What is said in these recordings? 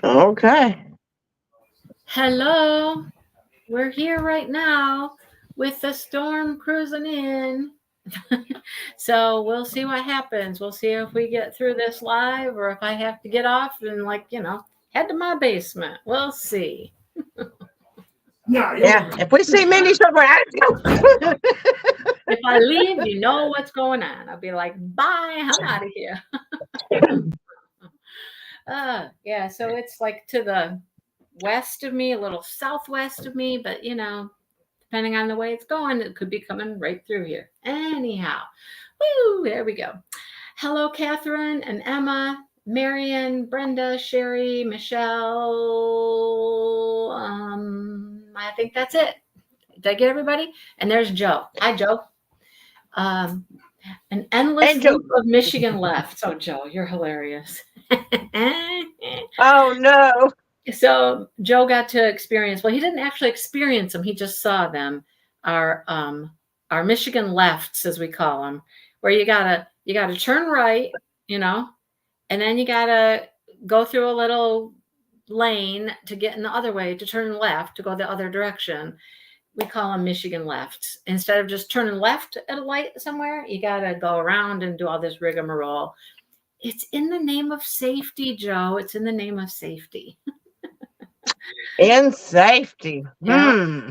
Okay. Hello, we're here right now with the storm cruising in. So we'll see what happens. We'll see if we get through this live or if I have to get off and, head to my basement. We'll see. Yeah. If we see Mindy somewhere, If I leave, you know what's going on. I'll be like, bye, I'm out of here. Yeah, so it's like to the west of me, a little southwest of me, but depending on the way it's going, it could be coming right through here. Anyhow, woo, there we go. Hello, Catherine and Emma, Marion, Brenda, Sherry, Michelle. I think that's it. Did I get everybody? And there's Joe. Hi, Joe. Um, an endless and Joe. loop of Michigan left. So, Joe, you're hilarious. Oh no. So Joe got to experience. Well, he didn't actually experience them. He just saw them. Our Michigan lefts, as we call them, where you gotta turn right, you know, and then you gotta go through a little lane to get in the other way to turn left to go the other direction. We call them Michigan lefts. Instead of just turning left at a light somewhere, you gotta go around and do all this rigmarole. It's in the name of safety, Joe. It's in the name of safety. In safety. Yeah. Hmm.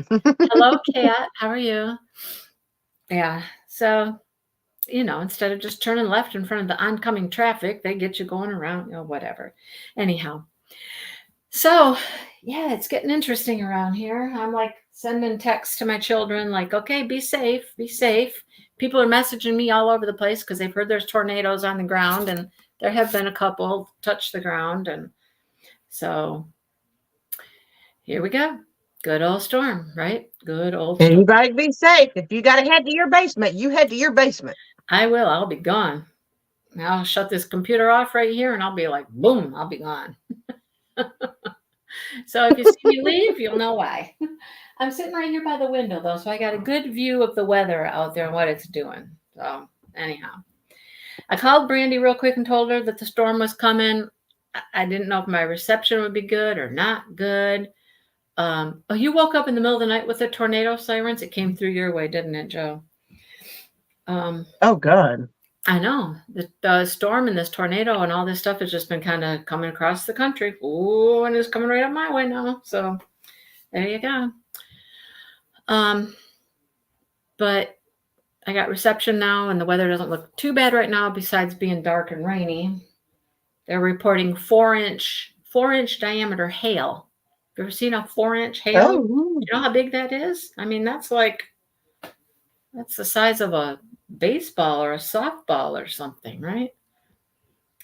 Hello, Kat. How are you? Yeah. So, instead of just turning left in front of the oncoming traffic, they get you going around, whatever. Anyhow, so yeah, it's getting interesting around here. I'm like sending texts to my children, like, okay, be safe, be safe. People are messaging me all over the place because they've heard there's tornadoes on the ground, and there have been a couple touch the ground. And so here we go. Good old storm, right? Good old storm. Anybody be safe. If you got to head to your basement, you head to your basement. I will. I'll be gone. I'll shut this computer off right here and I'll be like, boom, I'll be gone. So if you see me leave, you'll know why. I'm sitting right here by the window though, so I got a good view of the weather out there and what it's doing. So anyhow, I called Brandy real quick and told her that the storm was coming. I didn't know if my reception would be good or not good. Oh, you woke up in the middle of the night with the tornado sirens. It came through your way, didn't it, Joe? Oh God. I know the storm and this tornado and all this stuff has just been kind of coming across the country. Ooh, and it's coming right up my way now. So there you go. But I got reception now, and the weather doesn't look too bad right now. Besides being dark and rainy, they're reporting 4-inch diameter hail. You ever seen a 4-inch hail? Oh. You know how big that is? I mean, that's the size of a baseball or a softball or something, right?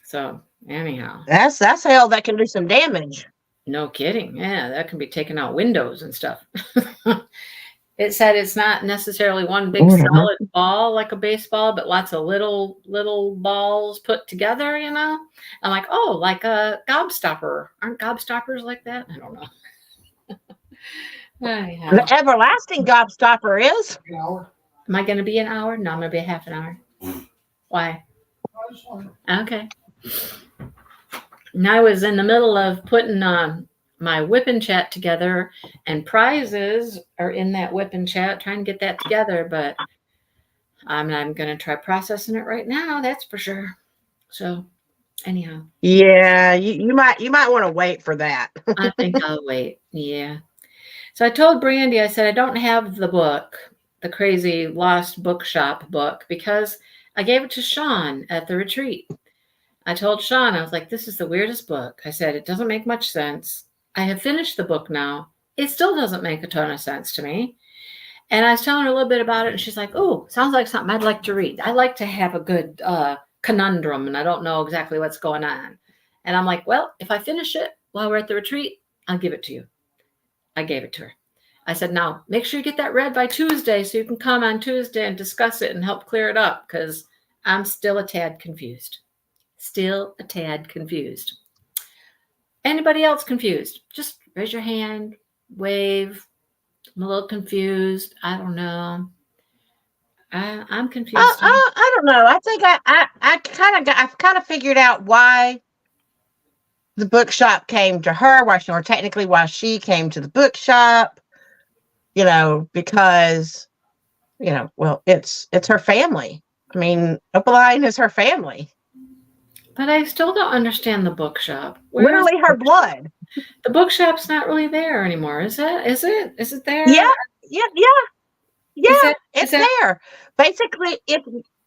So anyhow, That's hell that can do some damage. no kidding. Yeah, that can be taking out windows and stuff. It said it's not necessarily one big solid ball like a baseball, but lots of little balls put together, I'm like, oh, like a gobstopper. Aren't gobstoppers like that? I don't know. Anyhow. The everlasting gobstopper is. Am I going to be an hour? No, I'm going to be a half an hour. Why? Okay. Now I was in the middle of putting my whipping chat together, and prizes are in that whipping chat, trying to get that together, but I'm going to try processing it right now. That's for sure. So anyhow. Yeah, you might want to wait for that. I think I'll wait. Yeah. So I told Brandy, I said, I don't have the book, the crazy lost bookshop book, because I gave it to Sean at the retreat. I told Sean, I was like, this is the weirdest book. I said, it doesn't make much sense. I have finished the book now. It still doesn't make a ton of sense to me. And I was telling her a little bit about it, and she's like, oh, sounds like something I'd like to read. I like to have a good conundrum, and I don't know exactly what's going on. And I'm like, well, if I finish it while we're at the retreat, I'll give it to you. I gave it to her. I said, now, make sure you get that read by Tuesday so you can come on Tuesday and discuss it and help clear it up, because I'm still a tad confused. Still a tad confused. Anybody else confused? Just raise your hand, wave. I'm a little confused. I don't know. I'm confused. I don't know. I think I've kind of figured out why the bookshop came to her, or technically why she came to the bookshop, because, well, it's her family. I mean, Opaline is her family. But I still don't understand the bookshop. Where is Literally the her bookshop? blood. The bookshop's not really there anymore, is it? Is it? Is it Yeah, there? yeah, yeah, Is yeah. that? Is It's that? there. Basically,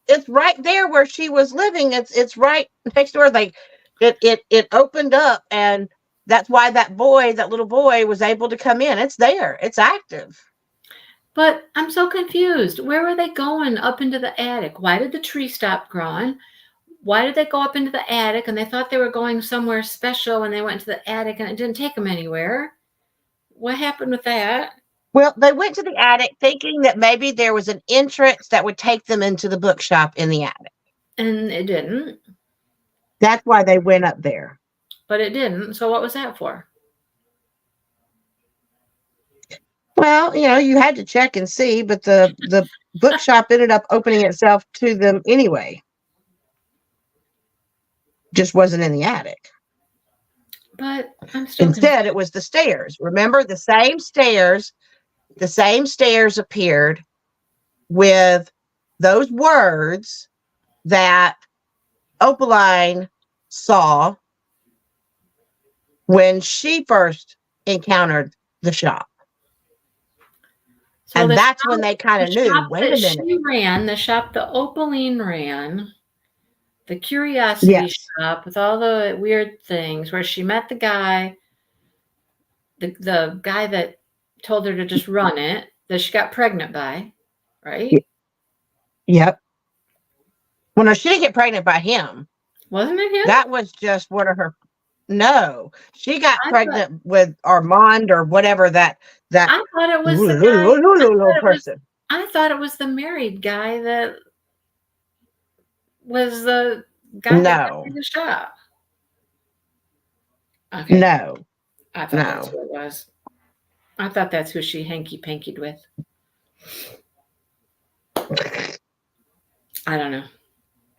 it's right there where she was living. It's right next door. Like it opened up, and that's why that little boy, was able to come in. It's there. It's active. But I'm so confused. Where were they going up into the attic? Why did the tree stop growing? Why did they go up into the attic? And they thought they were going somewhere special when they went to the attic and it didn't take them anywhere. What happened with that? Well, they went to the attic thinking that maybe there was an entrance that would take them into the bookshop in the attic. And it didn't. That's why they went up there. But it didn't. So what was that for? Well, you had to check and see, but the bookshop ended up opening itself to them anyway. Just wasn't in the attic. But I'm still Instead, it was the stairs. Remember, the same stairs appeared with those words that Opaline saw when she first encountered the shop. So And the that's shop, when they kind of the knew, shop wait that a minute. she ran, the shop that Opaline ran, the curiosity Yes. shop with all the weird things, where she met the guy, the guy that told her to just run it, that she got pregnant by, right? Yep. Well, no, she didn't get pregnant by him. Wasn't it him? That was just one of her. No, she got I thought, pregnant with Armand or whatever that I thought it was the guy. person. I thought it was the married guy that was the guy that got No, me the shop. Okay, no, I thought that's no. who it was. I thought that's who she hanky pankied with. I don't know.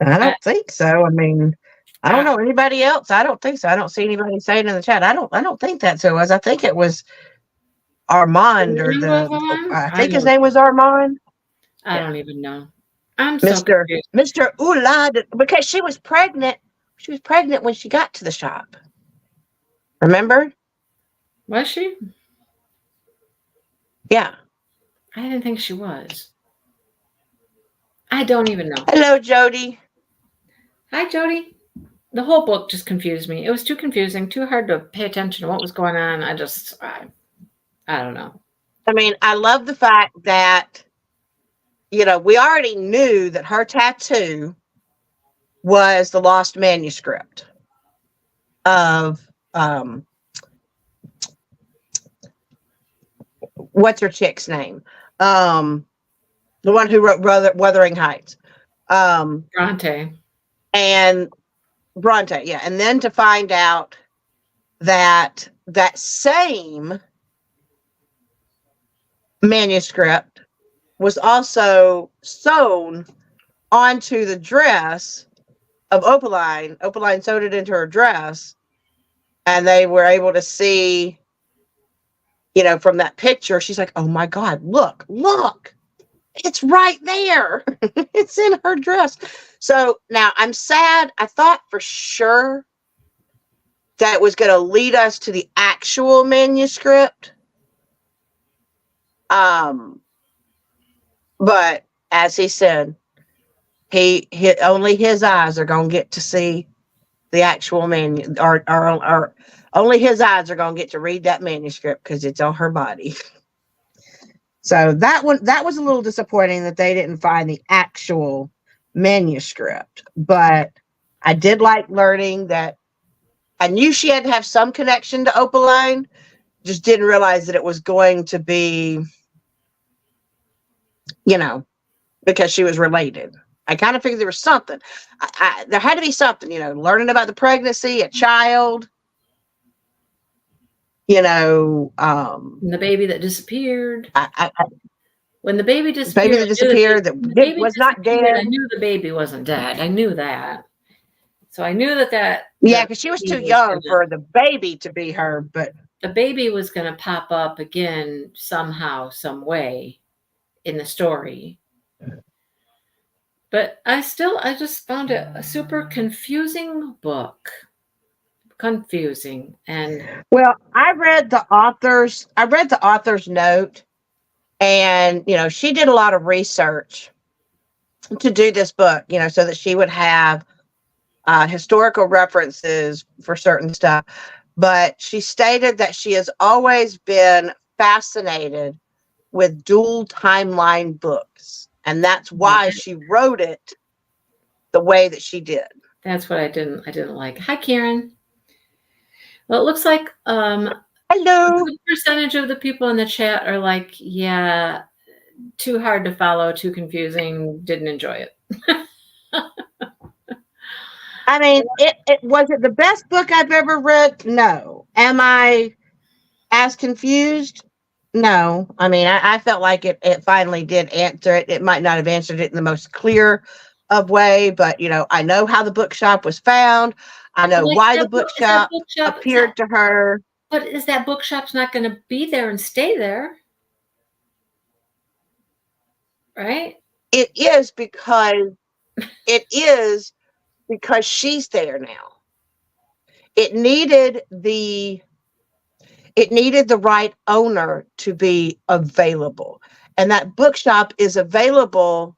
I I, don't think so. I mean, I don't I, know anybody else. I don't think so. I don't see anybody saying in the chat. I don't think that's who it was. I think it was Armand, or I I think his don't. name was Armand. I Yeah, don't even know. I'm so Mister confused. Mister Ula, because she was pregnant. She was pregnant when she got to the shop. Remember? Was she? Yeah. I didn't think she was. I don't even know. Hello, Jody. Hi, Jody. The whole book just confused me. It was too confusing, too hard to pay attention to what was going on. I don't know. I mean, I love the fact that, we already knew that her tattoo was the lost manuscript of, what's her chick's name? The one who wrote Wuthering Heights. Bronte. And Bronte, yeah. And then to find out that same manuscript was also sewn onto the dress of Opaline. Opaline sewed it into her dress, and they were able to see, from that picture. She's like, oh my God, look, it's right there. It's in her dress. So now I'm sad. I thought for sure that was going to lead us to the actual manuscript. But as he said, he only his eyes are going to get to see the actual or only his eyes are going to get to read that manuscript because it's on her body. So that was a little disappointing that they didn't find the actual manuscript. But I did like learning that I knew she had to have some connection to Opaline, just didn't realize that it was going to be, because she was related. I kind of figured there was something. There had to be something, learning about the pregnancy, a child, And the baby that disappeared. When the baby disappeared, baby that disappeared, that was not dead. I knew the baby wasn't dead. I knew that. So I knew that Yeah, because she was too baby was young gonna for the baby to be her, but the baby was gonna pop up again somehow, some way in the story. But I just found it a super confusing book. Confusing. And well, I read the author's note, and she did a lot of research to do this book, so that she would have historical references for certain stuff. But she stated that she has always been fascinated with dual timeline books, and that's why she wrote it the way that she did. that's what I didn't like. Hi, Karen. Well, it looks like a Hello. good percentage of the people in the chat are like, yeah, too hard to follow, too confusing, didn't enjoy it. I mean, it was it the best book I've ever read? No. Am I as confused? No. I mean, I felt like it finally did answer it. It might not have answered it in the most clear of way, but I know how the bookshop was found. I know Like why that the book is that bookshop bookshop is that appeared to her. but is that bookshop's not gonna be there and stay there, right? It is because it is because she's there now. It needed the it needed the right owner to be available. And that bookshop is available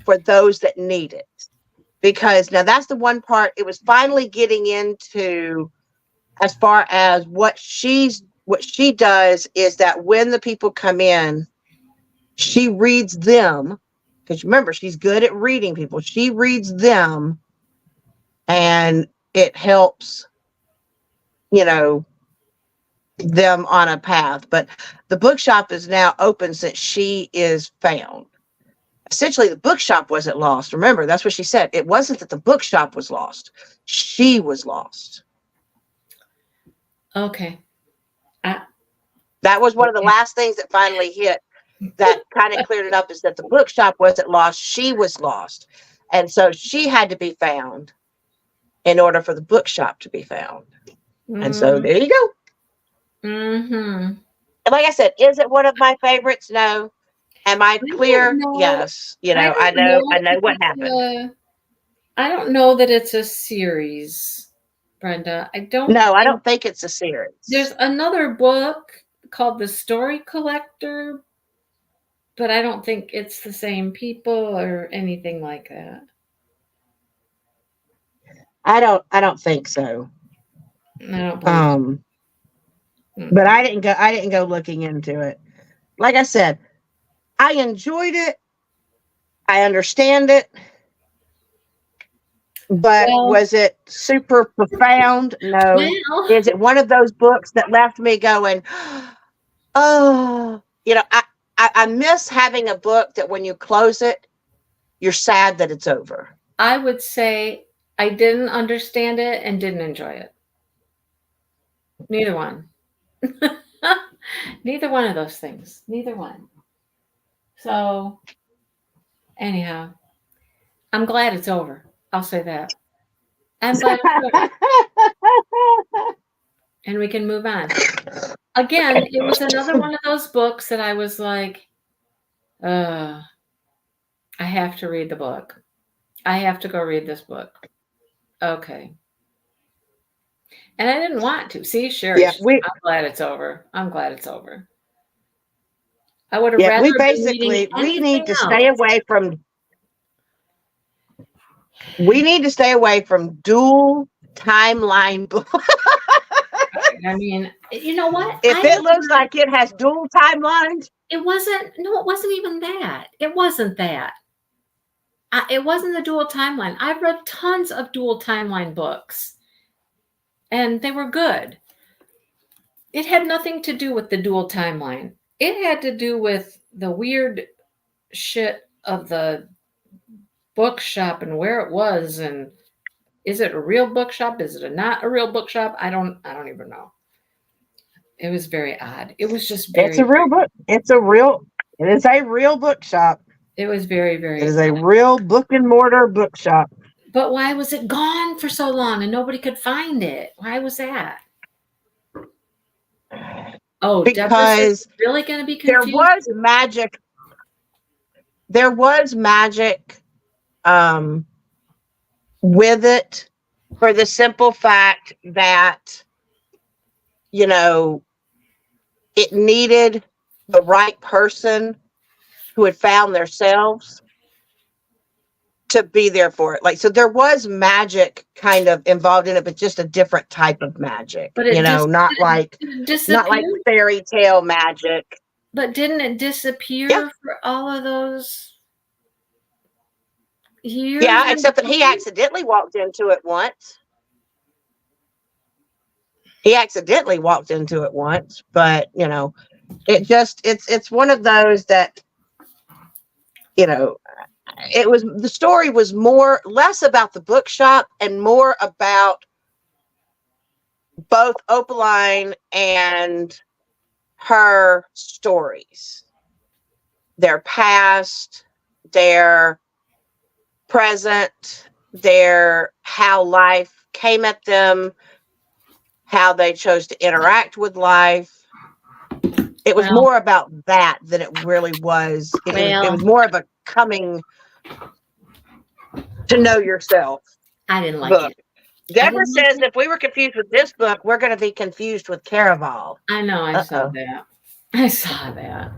for those that need it. Because now that's the one part it was finally getting into, as far as what she does is that when the people come in, she reads them, because remember, she's good at reading people. She reads them, and it helps, you know, them on a path. But the bookshop is now open since she is found. Essentially, the bookshop wasn't lost. Remember, that's what she said. It wasn't that the bookshop was lost. She was lost. Okay. That was one of the Okay. last things that finally hit, that kind of cleared it up, is that the bookshop wasn't lost. She was lost. And so she had to be found in order for the bookshop to be found. And so there you go. Mm-hmm. And like I said, is it one of my favorites? No. Am I I don't clear? know. Yes. I I don't know, know I know if what it's happened. I don't know that it's a series, Brenda. I don't No, I think don't think it's a there's series. another book called The Story Collector, but I don't think it's the same people or anything like that. I don't think so. I don't believe so. Um, but Mm-mm. I didn't go looking into it. Like I said, I enjoyed it. I understand it. But Well, was it super profound? No. well, Is it one of those books that left me going, oh, I miss having a book that when you close it, you're sad that it's over. I would say I didn't understand it and didn't enjoy it. Neither one. Neither one of those things. Neither one. So, anyhow, I'm glad it's over. I'll say that. I'm glad it's over. And we can move on. Again, it was another one of those books that I was like, I have to read the book. I have to go read this book. Okay. And I didn't want to. See, Sherry, yeah, we I'm glad it's over. I'm glad it's over. I would have yeah, rather we been reading basically anything else. we need to stay away from dual timeline books. I mean, you know what? If it looks like it has dual timelines, It wasn't, no, it wasn't even that. It wasn't that. It wasn't the dual timeline. I've read tons of dual timeline books and they were good. It had nothing to do with the dual timeline. It had to do with the weird shit of the bookshop and where it was, and is it a real bookshop? Is it not a real bookshop? I don't even know. It was very odd. It was just it's a very, real book. It is a real bookshop. it was very, It very is a real book and mortar bookshop. But why was it gone for so long and nobody could find it? Why was that? Oh, Deborah says Because we're really going to be there confused. was magic. There was magic with it, for the simple fact that, you know, it needed the right person who had found themselves to be there for it. Like, so there was magic kind of involved in it, but just a different type of magic, But you it know, didn't not like disappear. fairy tale magic. But didn't it Yeah. disappear for all of those years? Yeah, except that he accidentally walked into it once. He accidentally walked into it once, but you know, it's one of those that, you know, the story was less about the bookshop and more about both Opaline and her stories, their past, their present, their how life came at them, how they chose to interact with life. It was Well, more about that than it really was. It was more of a coming to know yourself I didn't like book. it. Deborah says if we were confused with this book, we're going to be confused with Caraval. I know, I saw that. I saw that.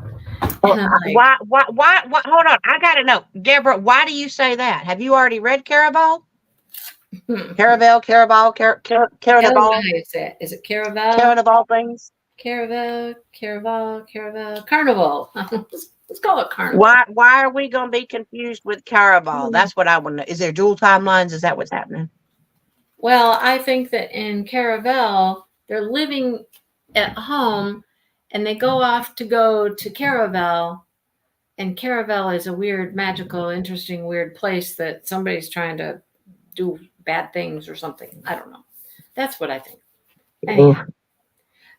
Well, And I'm like, why? Hold on. I got to know. Deborah, why do you say that? Have you already read Caraval? Caraval, I don't know how Caraval, you say it. Is it Caravel? Caraval things? Carnival. Let's call it Carnival. Why are we going to be confused with Caraval? That's what I want to know. Is there dual timelines? Is that what's happening? Well, I think that in Caravel, they're living at home and they go off to go to Caravel. And Caravel is a weird, magical, interesting, weird place that somebody's trying to do bad things or something. I don't know. That's what I think. Anyhow.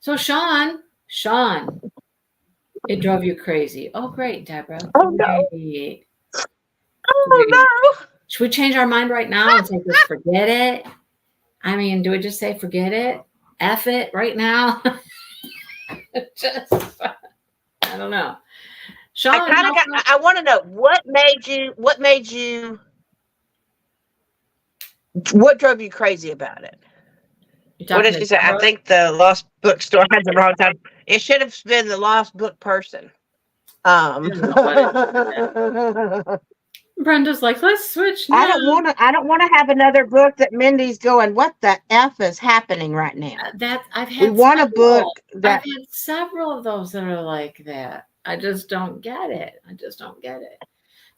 So Sean, it drove you crazy. Oh, great, Deborah. Oh no. Great. Oh no. Should we change our mind right now and say just forget it? I mean, do we just say forget it? F it right now? Just, I don't know. Sean, I want to know what drove you crazy about it? What did she say? I think the Lost Bookstore had the wrong time. It should have been the Lost Book Person. Brenda's like, let's switch now. I don't want to have another book that Mindy's going, what the F is happening right now? I've had several of those that are like that. I just don't get it.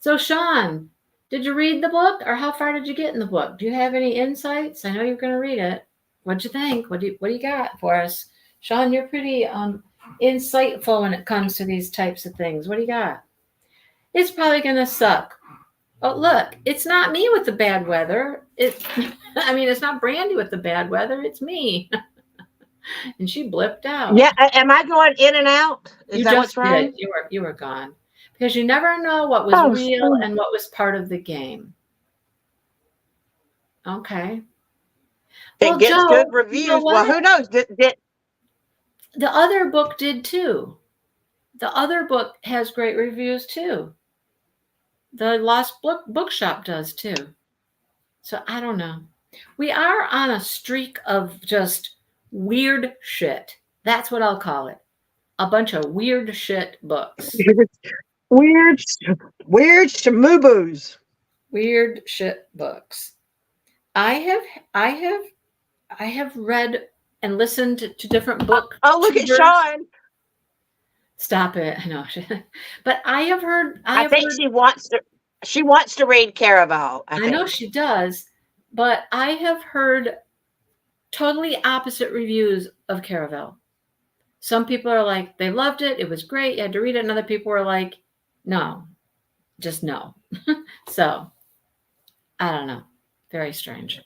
So Sean, did you read the book, or how far did you get in the book? Do you have any insights? I know you're going to read it. What'd you think? What do you got for us? Sean, you're pretty insightful when it comes to these types of things. What do you got? It's probably going to suck. Oh, look, it's not me with the bad weather. It's not Brandy with the bad weather. It's me. And she blipped out. Yeah, am I going in and out? Is that what's wrong? You were gone. Because you never know what was real and what was part of the game. Okay. It gets good reviews. You know, well, who knows? The other book did too. The other book has great reviews too. The Lost Bookshop does too. So I don't know. We are on a streak of just weird shit. That's what I'll call it. A bunch of weird shit books. Weird shamoobos. Weird shit books. I have read and listened to different books. Oh, look at Sean. Stop it. I know. But I have heard. I think she wants to read Caraval. I know she does, but I have heard totally opposite reviews of Caraval. Some people are like, they loved it. It was great. You had to read it. And other people were like, no, just no. So I don't know. Very strange.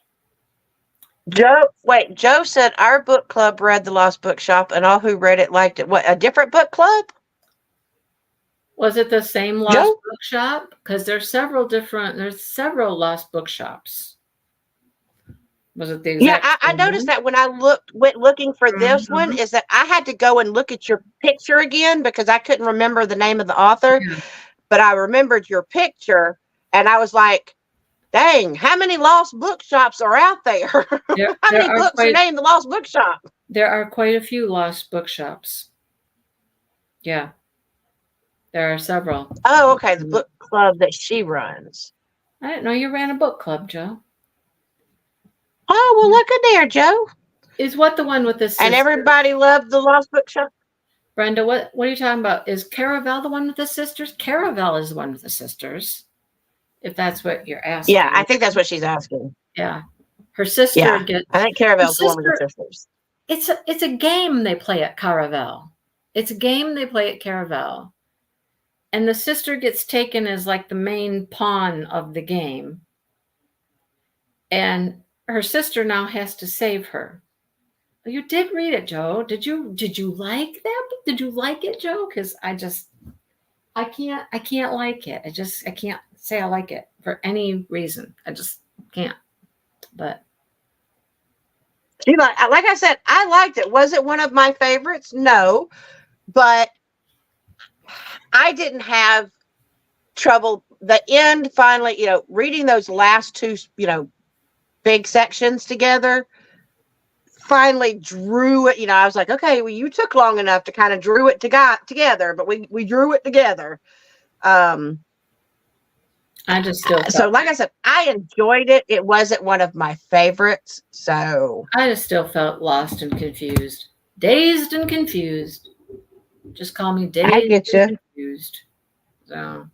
Joe said our book club read The Lost Bookshop and all who read it liked it. What, a different book club? Was it the same Lost Bookshop? Because there's several Lost Bookshops. Was it the Yeah, exact I same noticed one? that when I went looking for this one, Mhm. is that I had to go and look at your picture again because I couldn't remember the name of the author, Yeah. but I remembered your picture, and I was like, "Dang, how many lost bookshops are out there? There How there many are books are quite named the Lost Bookshop?" a few lost bookshops. Yeah, there are several. Oh, okay, the book club that she runs. I didn't know you ran a book club, Joe. Oh, well, look at there, Joe. Is what the one with the And sisters? everybody loved the Lost Bookshop. Brenda, what are you talking about? Is Caravel the one with the sisters? Caravel is the one with the sisters, if that's what you're Yeah, asking. I think that's what she's asking. Yeah. Her sister Yeah, gets I think her Caravel's the one with the sister sisters. it's a game they play at Caravel. It's a game they play at Caravel. And the sister gets taken as like the main pawn of the game. And her sister now has to save her. You did read it, Joe. Did you like that? Did you like it, Joe? Because I can't like it. I can't say I like it for any reason. I just can't. But She like I said, I liked it. Was it one of my favorites? No, but I didn't have trouble. The end finally, reading those last two, big sections together finally drew it. I was like, okay, well, you took long enough to kind of drew it together, but we drew it together. Um, I just still so felt like I said, I enjoyed it. It wasn't one of my favorites. So lost and confused. Dazed and confused. Just call me I dazed get and you. confused. So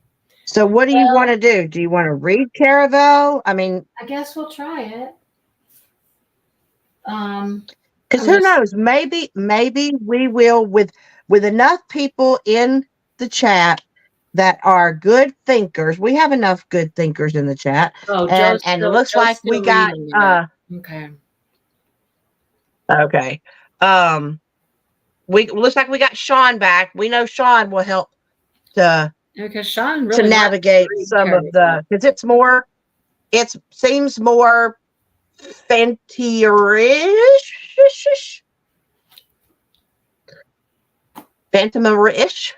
So what do you want to do? Do you want to read Caravel? I mean, I guess we'll try it. because I'm who just knows? Maybe we will with enough people in the chat that are good thinkers. We have enough good thinkers in the chat, oh and it looks Joe's like we still got reading it. Okay. okay. We looks like we got Sean back. We know Sean will help to Because Sean to really wants to navigate read some of Caravel. the because it seems more phantom-ish, phantom-ish,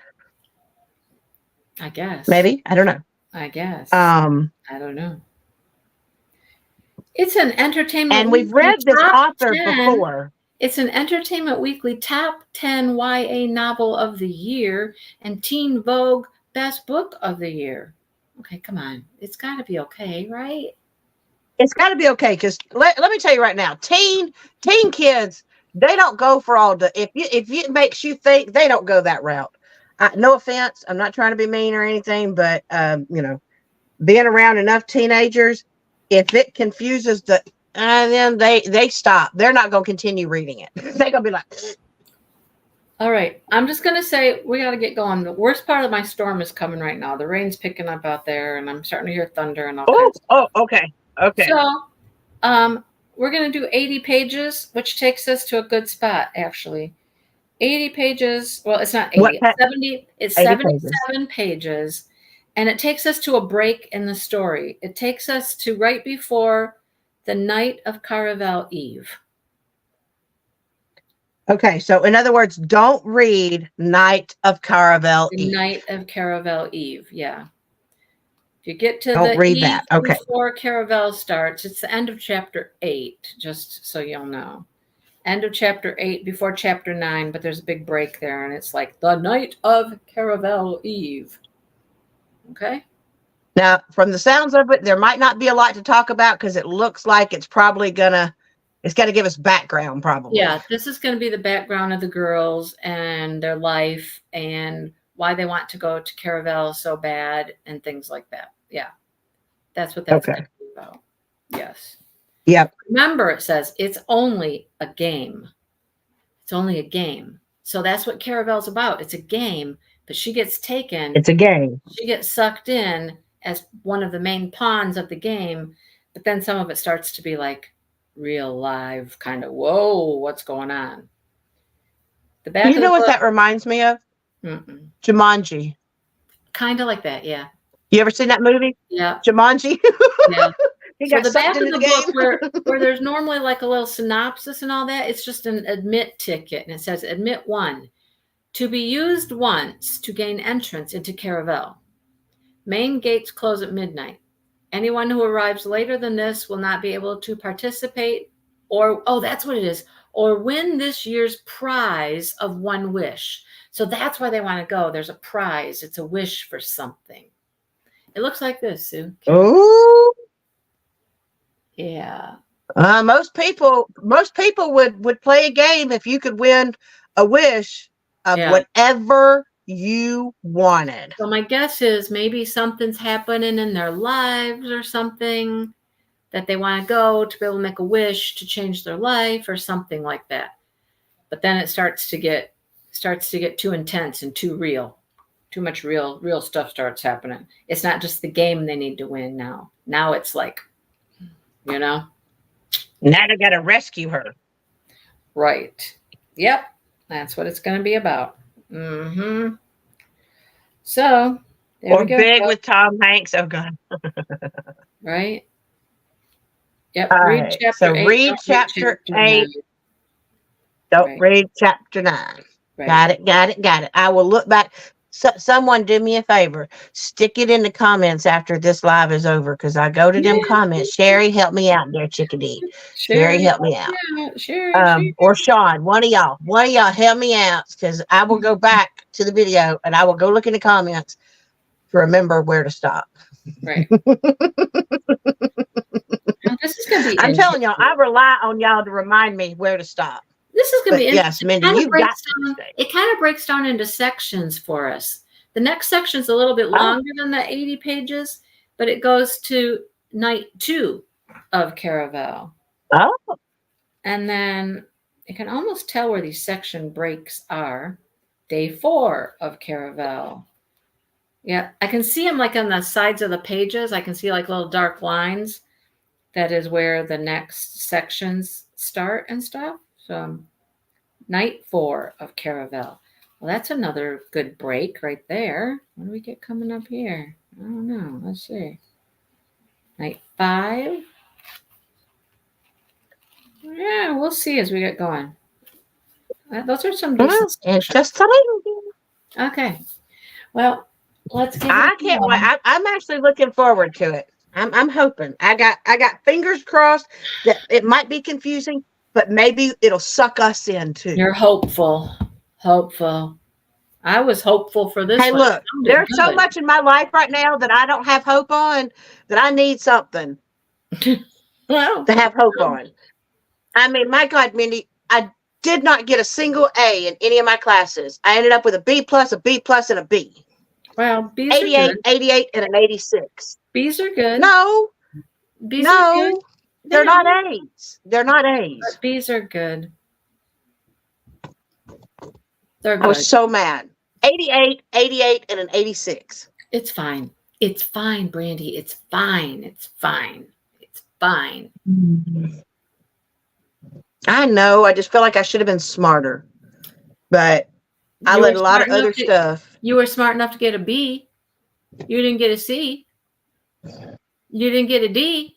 I guess. maybe. I don't know. I guess. Um, I don't know. It's an Entertainment and we've Weekly read this top author 10. before. It's an Entertainment Weekly top 10 YA novel of the year and Teen Vogue best book of the year. Okay, come on. It's got to be okay, right? It's got to be okay because let me tell you right now, teen kids, they don't go for all the if it makes you think, they don't go that route. No offense, I'm not trying to be mean or anything, but being around enough teenagers, if it confuses then they stop. They're not going to continue reading it. They're going to be like, All right. I'm just going to say we got to get going. The worst part of my storm is coming right now. The rain's picking up out there, and I'm starting to hear thunder and all kinds of stuff. okay, okay. So, we're going to do 80 pages, which takes us to a good spot, actually. 80 pages. Well, it's not 80. What It's 70. It's 80 pages? 77 pages. And it takes us to a break in the story. It takes us to right before the night of Caravel Eve. Okay, so in other words, don't read Night of Caravel The Eve. night of Caravel Eve, yeah. If you get to Don't the read eve that. Okay. before Caravel starts, it's the end of chapter 8, just so you'll know. End of chapter 8 before chapter 9, but there's a big break there, and it's like the night of Caravel Eve. Okay? Now, from the sounds of it, there might not be a lot to talk about because it looks like it's probably it's got to give us background, probably. Yeah, this is going to be the background of the girls and their life and why they want to go to Caravel so bad and things like that. Yeah, that's what that's going to be about. Yes. Yep. Remember, it says it's only a game. It's only a game. So that's what Caravel's about. It's a game, but she gets taken. It's a game. She gets sucked in as one of the main pawns of the game, but then some of it starts to be like real live kind of, whoa, what's going on? The back You know what that reminds me of? Jumanji. Kind of like that, yeah. You ever seen that movie? Yeah. Jumanji? Yeah. He So got the sucked back of into the the book game. where there's normally like a little synopsis and all that, it's just an admit ticket. And it says admit 1, to be used once to gain entrance into Caravel. Main gates close at midnight. Anyone who arrives later than this will not be able to participate or, oh, that's what it is, or win this year's prize of one wish. So that's why they want to go. There's a prize. It's a wish for something. It looks like this, Sue. Ooh. Yeah. Most people would play a game if you could win a wish of Yeah. whatever you wanted. So my guess is maybe something's happening in their lives or something that they want to go to be able to make a wish to change their life or something like that. But then it starts to get too intense and too real. Too much real stuff starts happening. It's not just the game they need to win now. Now it's like, Now they got to rescue her. Right. Yep. That's what it's going to be about. Mm-hmm. So there Or we go. Big with Tom Hanks. Oh God. Right. Yep. All Read right. chapter So 8. read Don't chapter read 8. 9. Don't Right. read chapter 9. Right. Got it. I will look back. Someone do me a favor. Stick it in the comments after this live is over, because I go to them comments. Sherry, help me out there, chickadee. Sherry, help me out. Sherry. Or Sean, one of y'all help me out, because I will go back to the video and I will go look in the comments to remember where to stop. Right. Now, this is going to be I'm telling y'all, I rely on y'all to remind me where to stop. This is going to be yes, interesting. Mindy, It kind of breaks down into sections for us. The next section is a little bit longer than the 80 pages, but it goes to night 2 of Caravel. Oh. And then you can almost tell where these section breaks are. Day 4 of Caravel. Yeah, I can see them like on the sides of the pages. I can see like little dark lines. That is where the next sections start and stuff. So night 4 of Caravel. Well, that's another good break right there. What do we get coming up here? I don't know. Let's see. Night 5. Yeah, we'll see as we get going. Those are some decent Interesting. Okay. Well, let's get I can't wait. I'm actually looking forward to it. I'm hoping. I got fingers crossed that it might be confusing, but maybe it'll suck us in too. You're hopeful. I was hopeful for this. Hey, look, there's so much in my life right now that I don't have hope on, that I need something to have hope on. I mean, my God, Mindy, I did not get a single A in any of my classes. I ended up with a B+, a B+, and a B. Well, B's 88, are good. 88, and an 86. B's are good. No. B's are good. They're not A's. They're not A's. But B's are good. They're good. I was so mad. 88, 88, and an 86. It's fine. It's fine, Brandy. It's fine. It's fine. It's fine. I know. I just feel like I should have been smarter. But I let a lot of other stuff. You were smart enough to get a B. You didn't get a C. You didn't get a D.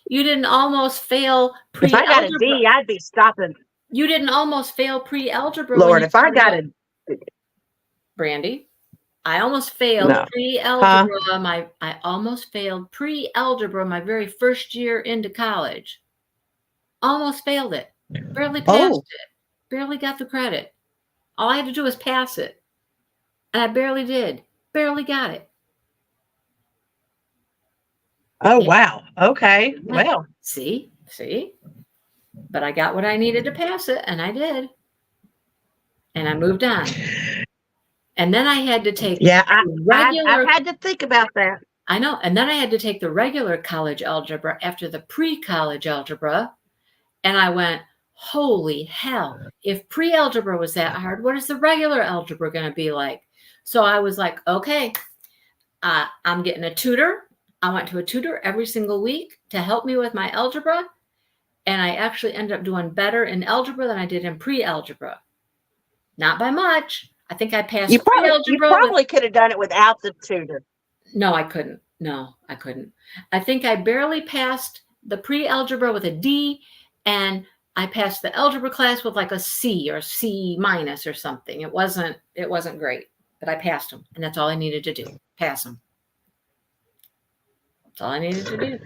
You didn't almost fail pre-algebra. If I got a D, I'd be stopping. You didn't almost fail pre-algebra. Lord, if I got a... Brandy, I almost failed pre-algebra. I almost failed pre-algebra my very first year into college. Almost failed it. Barely passed it. Barely got the credit. All I had to do was pass it. And I barely did. Barely got it. Oh, wow. Okay. Well. See? But I got what I needed to pass it, and I did. And I moved on. And then I had to take I've had to think about that. I know. And then I had to take the regular college algebra after the pre-college algebra. And I went, holy hell, if pre-algebra was that hard, what is the regular algebra going to be like? So I was like, okay, I'm getting a tutor. I went to a tutor every single week to help me with my algebra. And I actually ended up doing better in algebra than I did in pre-algebra. Not by much. I think I passed pre-algebra. You probably could have done it without the tutor. No, I couldn't. No, I couldn't. I think I barely passed the pre-algebra with a D, and I passed the algebra class with like a C or C minus or something. It wasn't great, but I passed them, and that's all I needed to do. Pass them. That's all I needed to do.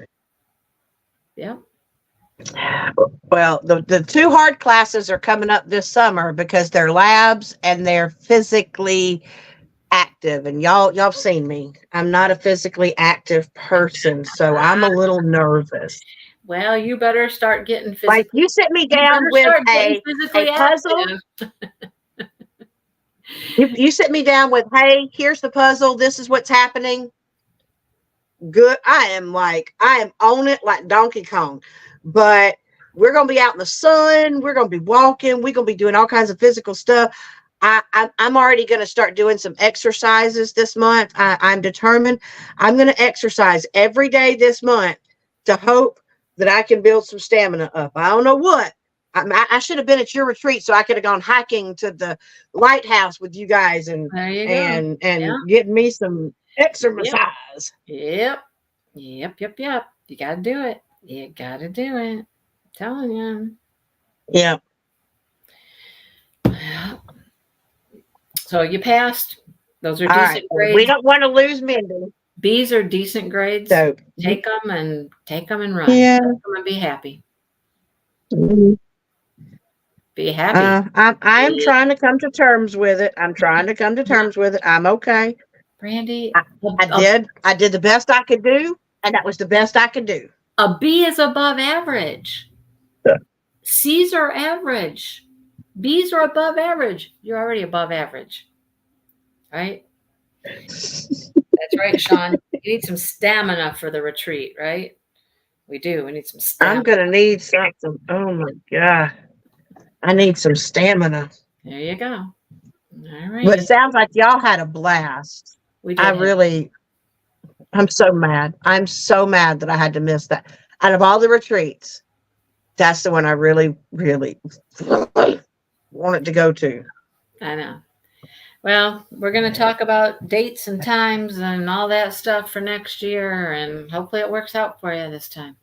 Yep. Well, the two hard classes are coming up this summer because they're labs and they're physically active. And y'all seen me. I'm not a physically active person, so I'm a little nervous. Well, you better start getting physically. Like you sit me down with a puzzle. You sit me down with, hey, here's the puzzle. This is what's happening. Good. I am on it like Donkey Kong. But we're going to be out in the sun. We're going to be walking. We're going to be doing all kinds of physical stuff. I'm already going to start doing some exercises this month. I'm determined. I'm going to exercise every day this month to hope that I can build some stamina up. I don't know what. I should have been at your retreat so I could have gone hiking to the lighthouse with you guys and getting me some exercise. Yep. You got to do it. You got to do it. I'm telling you. Yeah. So you passed. Those are decent grades. We don't want to lose Mindy. B's are decent grades. So take them and run. Yeah. Take them and be happy. Mm-hmm. Be happy. I'm trying to come to terms with it. I'm okay. Brandy, I did the best I could do, and that was the best I could do. A B is above average. Yeah. C's are average. B's are above average. You're already above average. Right? That's right, Sean. You need some stamina for the retreat, right? We do. We need some stamina. I'm going to need something. Oh, my God. I need some stamina. There you go. All right. But it sounds like y'all had a blast. We did. I'm so mad. I'm so mad that I had to miss that. Out of all the retreats, that's the one I really, really wanted to go to. I know. Well, we're going to talk about dates and times and all that stuff for next year, and hopefully it works out for you this time.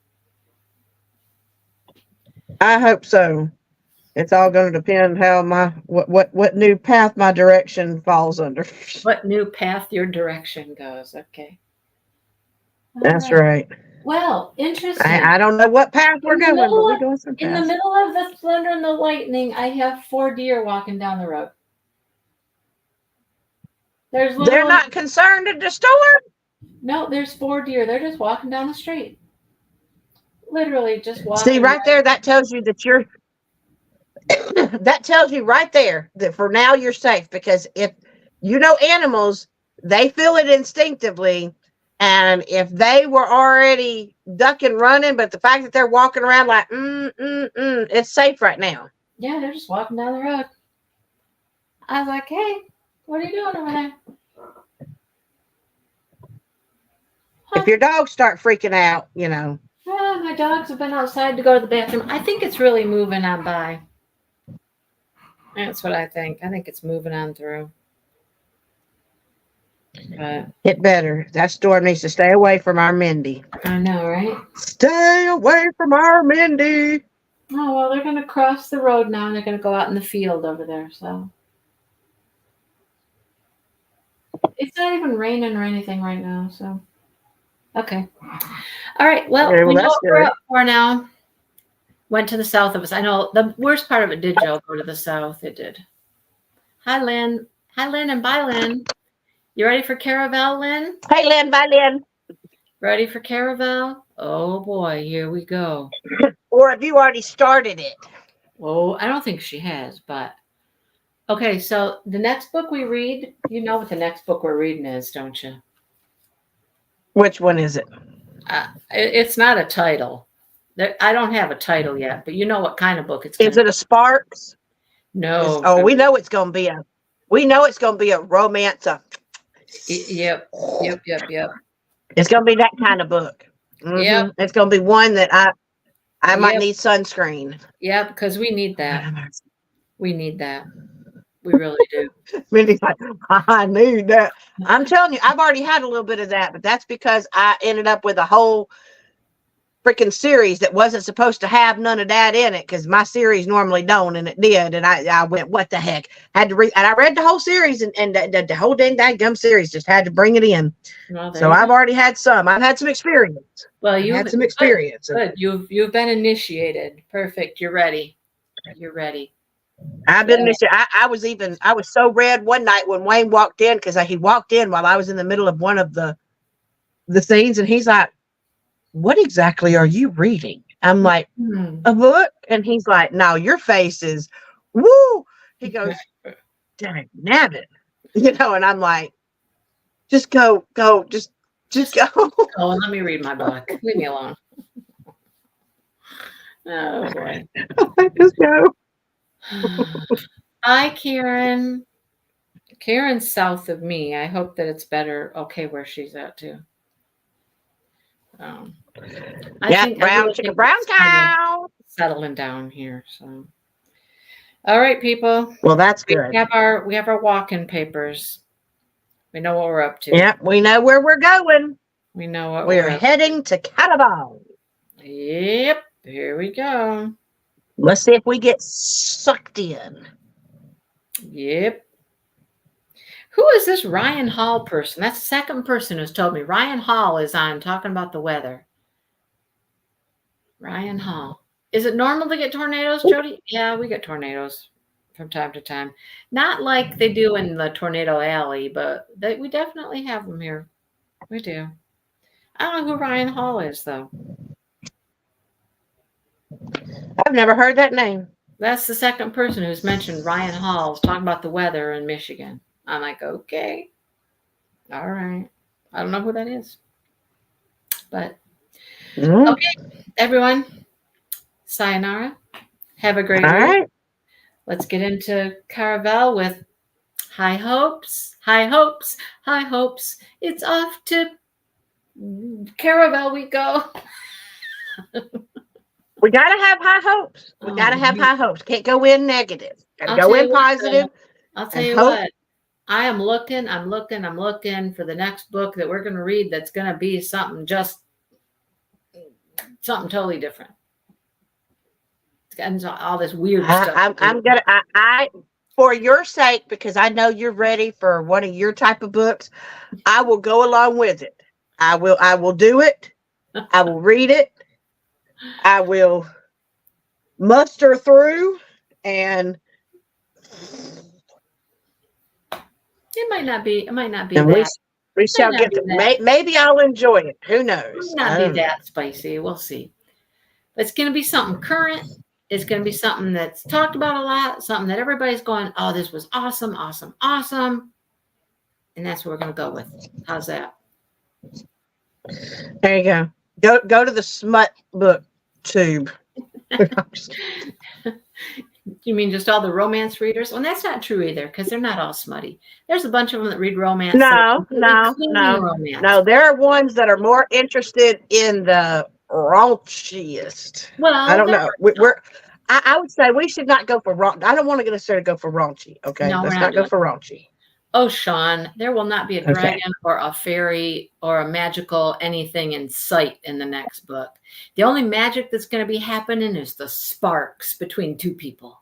I hope so. It's all going to depend how what new path my direction falls under. What new path your direction goes. Okay. That's right. Well, interesting. I don't know what path we're going, but we're going some path. In the middle of the thunder and the lightning, I have 4 deer walking down the road. They're not concerned at the store? No, there's 4 deer. They're just walking down the street. Literally just walking. See, right there, that tells you that you're that tells you right there that for now you're safe, because if you know animals, they feel it instinctively. And if they were already ducking, running, but the fact that they're walking around like, it's safe right now. Yeah, they're just walking down the road. I was like, hey, what are you doing over there? If your dogs start freaking out, you know. Yeah, my dogs have been outside to go to the bathroom. I think it's really moving on by. That's what I think. I think it's moving on through. But it better. That storm needs to stay away from our Mindy. I know, right? Stay away from our Mindy. Oh, well, they're going to cross the road now, and they're going to go out in the field over there, so. It's not even raining or anything right now, so. Okay. All right. Well, we know what we're up for now. Went to the south of us. I know the worst part of it did, Joe, go to the south. It did. Hi, Lynn. Hi, Lynn, and bye, Lynn. You ready for Caravel, Lynn? Hey, Lynn. Bye, Lynn. Ready for Caravel? Oh, boy. Here we go. Or have you already started it? Oh, I don't think she has, but. Okay, so the next book we read, you know what the next book we're reading is, don't you? Which one is it? It's not a title. I don't have a title yet, but you know what kind of book it's. Is it a Sparks? No. We know it's going to be a. We know it's going to be a romance. Yep. It's going to be that kind of book. Mm-hmm. Yeah. It's going to be one that I might need sunscreen. Yeah, because we need that. We need that. We really do. Mindy's like, I knew that. I'm telling you, I've already had a little bit of that, but that's because I ended up with a whole freaking series that wasn't supposed to have none of that in it because my series normally don't, and it did. And I went, what the heck? Had to read, and I read the whole series, and the whole dang gum series just had to bring it in. Well, So I've already had some. I've had some experience. Well, I've you've had some experience. good. You've been initiated. Perfect. You're ready. You're ready. I've been I was so red one night when Wayne walked in because he walked in while I was in the middle of one of the scenes, and he's like, what exactly are you reading? I'm like, a book. And he's like, no, your face is woo. He goes, dang nabbit. And I'm like, just go, just go. Oh, and let me read my book. Leave me alone. Oh boy. Just go. Hi, Karen. Karen's south of me. I hope that it's better. Okay, where she's at too. Brown chicken, brown cow. Settling down here. So, all right, people. Well, that's good. We have our walk-in papers. We know what we're up to. Yeah, we know where we're going. We know what we're heading to Cannibal. Yep, here we go. Let's see if we get sucked in. Yep. Who is this Ryan Hall person? That's the second person who's told me. Ryan Hall is on talking about the weather. Ryan Hall. Is it normal to get tornadoes, Jody? Yeah, we get tornadoes from time to time. Not like they do in the Tornado Alley, but we definitely have them here. We do. I don't know who Ryan Hall is, though. I've never heard that name. That's the second person who's mentioned Ryan Hall talking about the weather in Michigan. I'm like, okay. All right. I don't know who that is. But, okay, everyone. Sayonara. Have a great week. Right. Let's get into Caravel with high hopes, high hopes, high hopes. It's off to Caravel we go. We got to have high hopes. We got to have high hopes. Can't go in negative. Got to go in positive. I'll tell you what. I am looking, I'm looking for the next book that we're going to read that's going to be something totally different. It's got all this weird stuff. I for your sake, because I know you're ready for one of your type of books, I will go along with it. I will do it. I will read it. I will muster through, and it might not be and that. We shall get to maybe I'll enjoy it. Who knows? It might not be that spicy. We'll see. It's going to be something current. It's going to be something that's talked about a lot. Something that everybody's going, oh, this was awesome, awesome, awesome. And that's what we're going to go with. How's that? There you go. Go to the smut book tube. You mean just all the romance readers? Well, that's not true either, because they're not all smutty. There's a bunch of them that read romance. No. There are ones that are more interested in the raunchiest. Well, I don't know. I would say we should not go for raunch. I don't want to necessarily go for raunchy. Okay, let's not go for raunchy. Oh, Sean, there will not be a dragon or a fairy or a magical anything in sight in the next book. The only magic that's going to be happening is the sparks between two people.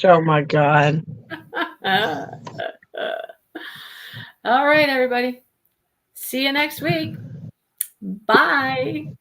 Oh, my God. All right, everybody. See you next week. Bye.